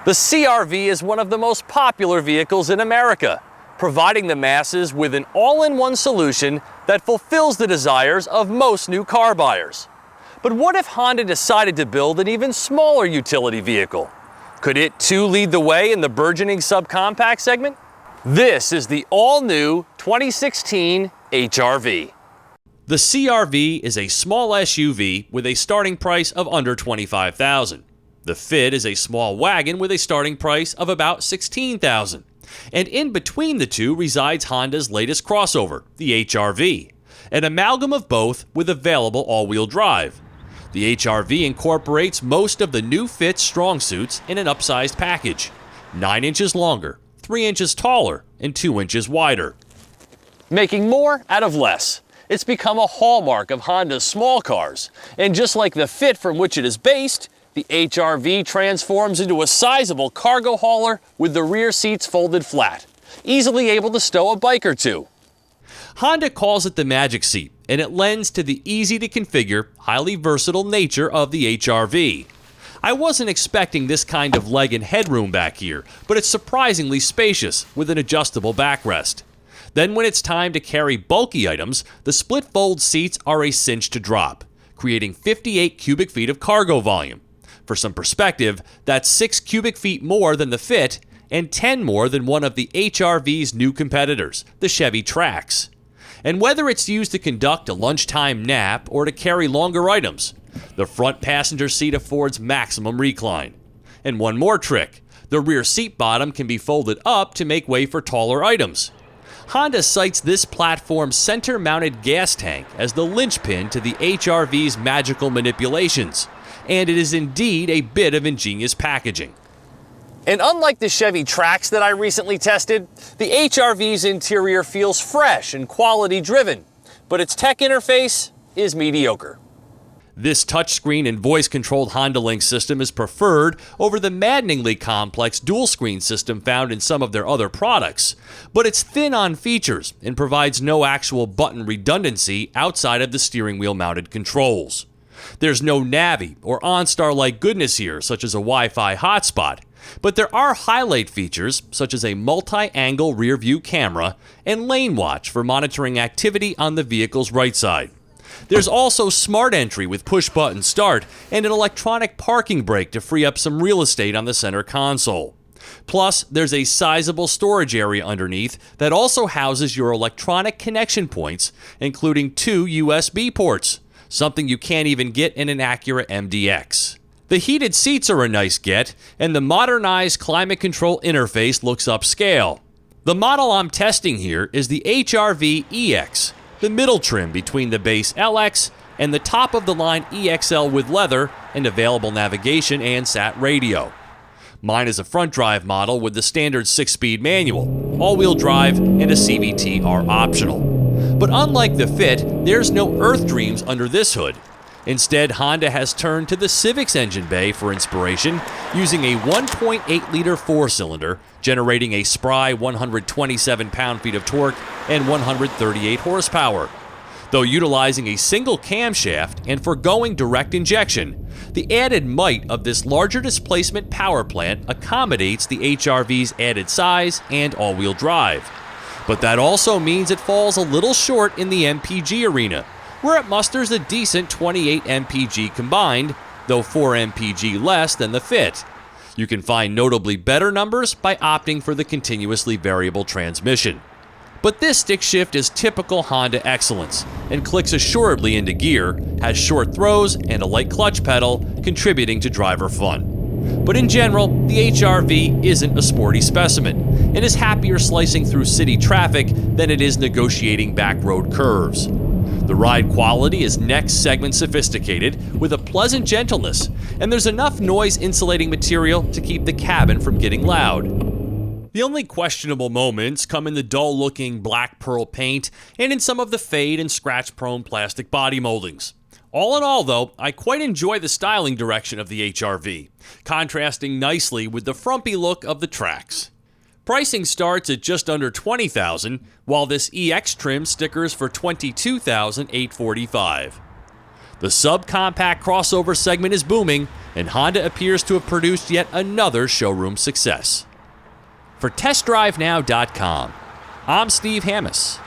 The CR-V is one of the most popular vehicles in America, providing the masses with an all-in-one solution that fulfills the desires of most new car buyers. But what if Honda decided to build an even smaller utility vehicle? Could it too lead the way in the burgeoning subcompact segment? This is the all-new 2016 HR-V. The CR-V is a small SUV with a starting price of under $25,000. The Fit is a small wagon with a starting price of about $16,000. And in between the two resides Honda's latest crossover, the HR-V, an amalgam of both with available all-wheel drive. The HR-V incorporates most of the new Fit's strong suits in an upsized package, 9 inches longer, 3 inches taller, and 2 inches wider. Making more out of less. It's become a hallmark of Honda's small cars, and just like the Fit from which it is based, the HR-V transforms into a sizable cargo hauler with the rear seats folded flat, easily able to stow a bike or two. Honda calls it the magic seat, and it lends to the easy-to-configure, highly versatile nature of the HR-V. I wasn't expecting this kind of leg and headroom back here, but it's surprisingly spacious with an adjustable backrest. Then when it's time to carry bulky items, the split-fold seats are a cinch to drop, creating 58 cubic feet of cargo volume. For some perspective, that's 6 cubic feet more than the Fit and 10 more than one of the HR-V's new competitors, the Chevy Trax. And whether it's used to conduct a lunchtime nap or to carry longer items, the front passenger seat affords maximum recline. And one more trick, the rear seat bottom can be folded up to make way for taller items. Honda cites this platform's center-mounted gas tank as the linchpin to the HR-V's magical manipulations, and it is indeed a bit of ingenious packaging. And unlike the Chevy Trax that I recently tested, the HR-V's interior feels fresh and quality-driven, but its tech interface is mediocre. This touchscreen and voice-controlled Honda Link system is preferred over the maddeningly complex dual-screen system found in some of their other products, but it's thin on features and provides no actual button redundancy outside of the steering wheel-mounted controls. There's no Navi or OnStar-like goodness here, such as a Wi-Fi hotspot, but there are highlight features such as a multi-angle rear-view camera and lane watch for monitoring activity on the vehicle's right side. There's also Smart Entry with push-button start and an electronic parking brake to free up some real estate on the center console. Plus, there's a sizable storage area underneath that also houses your electronic connection points, including 2 USB ports, something you can't even get in an Acura MDX. The heated seats are a nice get, and the modernized climate control interface looks upscale. The model I'm testing here is the HR-V EX, the middle trim between the base LX and the top-of-the-line EXL with leather and available navigation and sat radio. Mine is a front-drive model with the standard 6-speed manual, all-wheel drive, and a CVT are optional. But unlike the Fit, there's no Earth Dreams under this hood. Instead, Honda has turned to the Civic's engine bay for inspiration, using a 1.8-liter four-cylinder, generating a spry 127 pound-feet of torque and 138 horsepower. Though utilizing a single camshaft and foregoing direct injection, the added might of this larger displacement power plant accommodates the HR-V's added size and all-wheel drive. But that also means it falls a little short in the MPG arena, where it musters a decent 28 MPG combined, though 4 MPG less than the Fit. You can find notably better numbers by opting for the continuously variable transmission. But this stick shift is typical Honda excellence, and clicks assuredly into gear, has short throws and a light clutch pedal, contributing to driver fun. But in general, the HR-V isn't a sporty specimen, and is happier slicing through city traffic than it is negotiating back road curves. The ride quality is next segment sophisticated with a pleasant gentleness, and there's enough noise insulating material to keep the cabin from getting loud. The only questionable moments come in the dull-looking black pearl paint and in some of the fade and scratch-prone plastic body moldings. All in all, though, I quite enjoy the styling direction of the HR-V, contrasting nicely with the frumpy look of the Trax. Pricing starts at just under $20,000, while this EX trim stickers for $22,845. The subcompact crossover segment is booming, and Honda appears to have produced yet another showroom success. For TestDriveNow.com, I'm Steve Hammis.